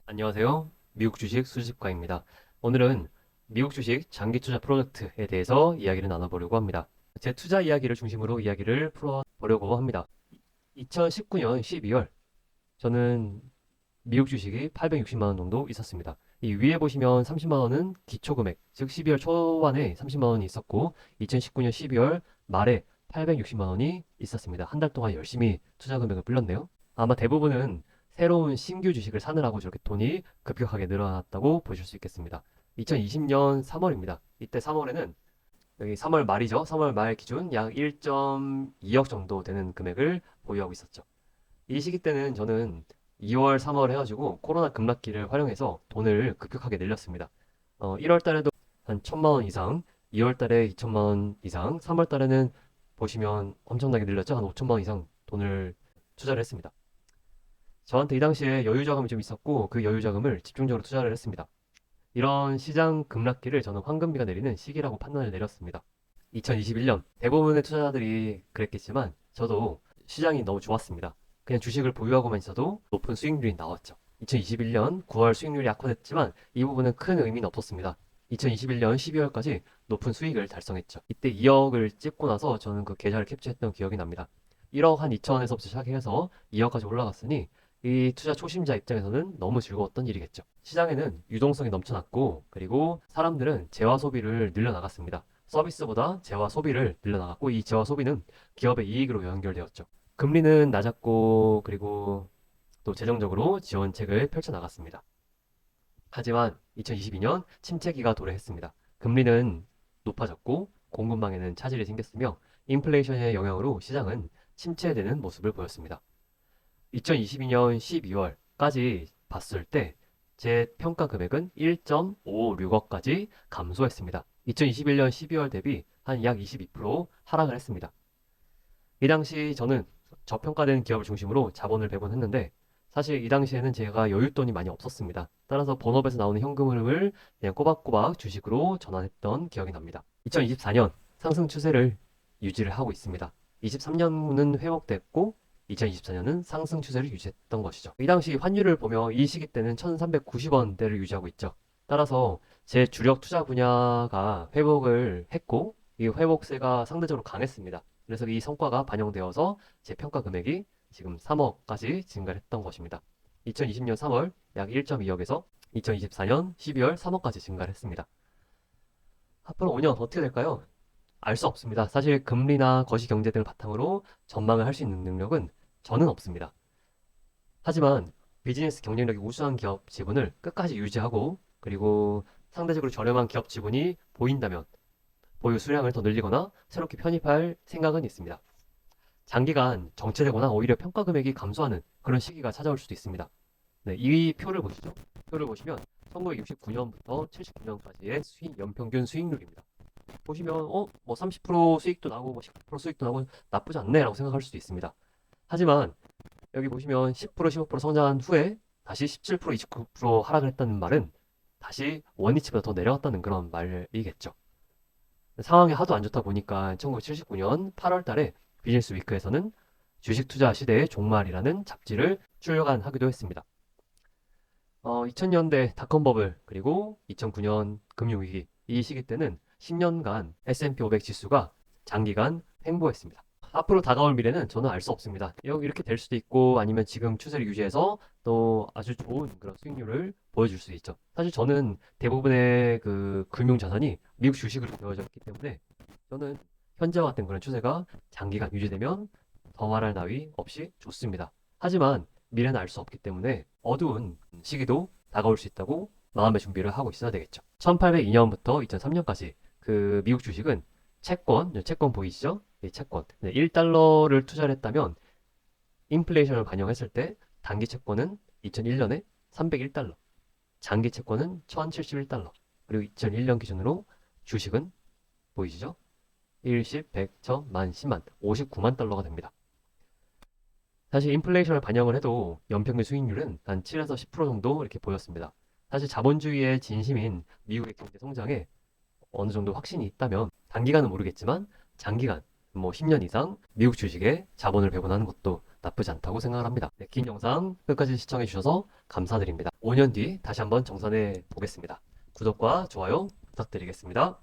안녕하세요. 미국 주식 수집가입니다. 오늘은 미국 주식 장기 투자 프로젝트에 대해서 이야기를 나눠보려고 합니다. 제 투자 이야기를 중심으로 이야기를 풀어보려고 합니다. 2019년 12월, 저는 미국 주식이 860만 원 정도 있었습니다. 이 위에 보시면 30만 원은 기초금액, 즉 12월 초반에 30만 원이 있었고, 2019년 12월 말에 860만 원이 있었습니다. 한 달 동안 열심히 투자 금액을 불렸네요. 아마 대부분은 새로운 신규 주식을 사느라고 저렇게 돈이 급격하게 늘어났다고 보실 수 있겠습니다. 2020년 3월입니다. 이때 3월에는 여기 3월 말이죠. 3월 말 기준 약 1.2억 정도 되는 금액을 보유하고 있었죠. 이 시기 때는 저는 2월, 3월 해가지고 코로나 급락기를 활용해서 돈을 급격하게 늘렸습니다. 1월 달에도 한 1,000만 원 이상, 2월 달에 2천만 원 이상, 3월 달에는 보시면 엄청나게 늘렸죠. 한 5천만 원 이상 돈을 투자를 했습니다. 저한테 이 당시에 여유 자금이 좀 있었고 그 여유 자금을 집중적으로 투자를 했습니다. 이런 시장 급락기를 저는 황금비가 내리는 시기라고 판단을 내렸습니다. 2021년 대부분의 투자자들이 그랬겠지만 저도 시장이 너무 좋았습니다. 그냥 주식을 보유하고만 있어도 높은 수익률이 나왔죠. 2021년 9월 수익률이 악화됐지만 이 부분은 큰 의미는 없었습니다. 2021년 12월까지 높은 수익을 달성했죠. 이때 2억을 찍고 나서 저는 그 계좌를 캡처했던 기억이 납니다. 1억 한 2천에서부터 시작해서 2억까지 올라갔으니 이 투자 초심자 입장에서는 너무 즐거웠던 일이겠죠. 시장에는 유동성이 넘쳐났고, 그리고 사람들은 재화 소비를 늘려나갔습니다. 서비스보다 재화 소비를 늘려나갔고, 이 재화 소비는 기업의 이익으로 연결되었죠. 금리는 낮았고, 그리고 또 재정적으로 지원책을 펼쳐나갔습니다. 하지만 2022년 침체기가 도래했습니다. 금리는 높아졌고, 공급망에는 차질이 생겼으며, 인플레이션의 영향으로 시장은 침체되는 모습을 보였습니다. 2022년 12월까지 봤을 때 제 평가 금액은 1.56억까지 감소했습니다. 2021년 12월 대비 한 약 22% 하락을 했습니다. 이 당시 저는 저평가된 기업을 중심으로 자본을 배분했는데 사실 이 당시에는 제가 여윳돈이 많이 없었습니다. 따라서 본업에서 나오는 현금 흐름을 그냥 꼬박꼬박 주식으로 전환했던 기억이 납니다. 2024년 상승 추세를 유지를 하고 있습니다. 23년은 회복됐고 2024년은 상승 추세를 유지했던 것이죠. 이 당시 환율을 보며 이 시기 때는 1390원대를 유지하고 있죠. 따라서 제 주력 투자 분야가 회복을 했고 이 회복세가 상대적으로 강했습니다. 그래서 이 성과가 반영되어서 제 평가 금액이 지금 3억까지 증가를 했던 것입니다. 2020년 3월 약 1.2억에서 2024년 12월 3억까지 증가를 했습니다. 앞으로 5년 어떻게 될까요? 알 수 없습니다. 사실 금리나 거시 경제 등을 바탕으로 전망을 할 수 있는 능력은 저는 없습니다. 하지만 비즈니스 경쟁력이 우수한 기업 지분을 끝까지 유지하고 그리고 상대적으로 저렴한 기업 지분이 보인다면 보유 수량을 더 늘리거나 새롭게 편입할 생각은 있습니다. 장기간 정체되거나 오히려 평가 금액이 감소하는 그런 시기가 찾아올 수도 있습니다. 네, 이 표를 보시죠. 표를 보시면 1969년부터 79년까지의 연평균 수익률입니다. 보시면 뭐 30% 수익도 나고 뭐 19% 수익도 나고 나쁘지 않네라고 생각할 수도 있습니다. 하지만 여기 보시면 10% 15% 성장한 후에 다시 17% 29% 하락을 했다는 말은 다시 원위치보다 더 내려갔다는 그런 말이겠죠. 상황이 하도 안 좋다 보니까 1979년 8월 달에 비즈니스 위크에서는 주식 투자 시대의 종말이라는 잡지를 출간하기도 했습니다. 2000년대 닷컴 버블 그리고 2009년 금융위기 이 시기 때는 10년간 S&P 500 지수가 장기간 횡보했습니다. 앞으로 다가올 미래는 저는 알 수 없습니다. 이렇게 될 수도 있고 아니면 지금 추세를 유지해서 또 아주 좋은 그런 수익률을 보여줄 수도 있죠. 사실 저는 대부분의 그 금융 자산이 미국 주식으로 되어졌기 때문에 저는 현재와 같은 그런 추세가 장기간 유지되면 더 말할 나위 없이 좋습니다. 하지만 미래는 알 수 없기 때문에 어두운 시기도 다가올 수 있다고 마음의 준비를 하고 있어야 되겠죠. 1802년부터 2003년까지 그 미국 주식은 채권 보이시죠? 이 채권. 1달러를 투자를 했다면 인플레이션을 반영했을 때 단기 채권은 2001년에 301달러, 장기 채권은 1071달러, 그리고 2001년 기준으로 주식은 보이시죠? 1, 10, 100, 1000, 만, 10만, 59만 달러가 됩니다. 사실 인플레이션을 반영을 해도 연평균 수익률은 한 7에서 10% 정도 이렇게 보였습니다. 사실 자본주의의 진심인 미국의 경제 성장에 어느 정도 확신이 있다면 단기간은 모르겠지만 장기간 뭐 10년 이상 미국 주식에 자본을 배분하는 것도 나쁘지 않다고 생각을 합니다. 네, 긴 영상 끝까지 시청해 주셔서 감사드립니다. 5년 뒤 다시 한번 정산해 보겠습니다. 구독과 좋아요 부탁드리겠습니다.